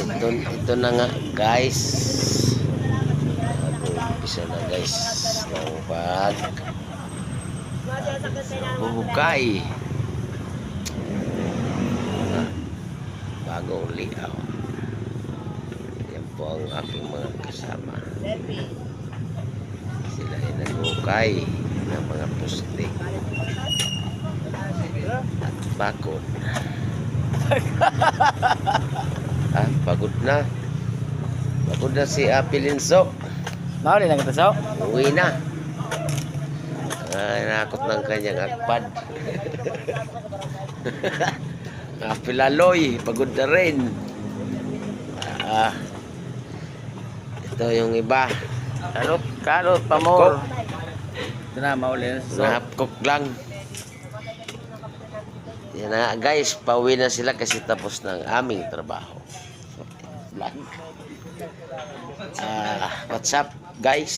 ito na nga guys. Mag-umpisa na guys ng paghuhukay. Bagong liaw. Yan po ang aking mga kasama. Sila ay naghuhukay ng mga puste at bakod. Pagod na. Pagod na si Apilinso. Mauli na kita so. Uwi na. Nakot ng kanyang akpad. Apilaloy, pagod na rin. Ito yung iba. Kalot pa more. Ito na mauli na so. Nahapkok lang. Yan na guys, pauwi na sila kasi tapos ng aming trabaho. Vlog. What's up guys?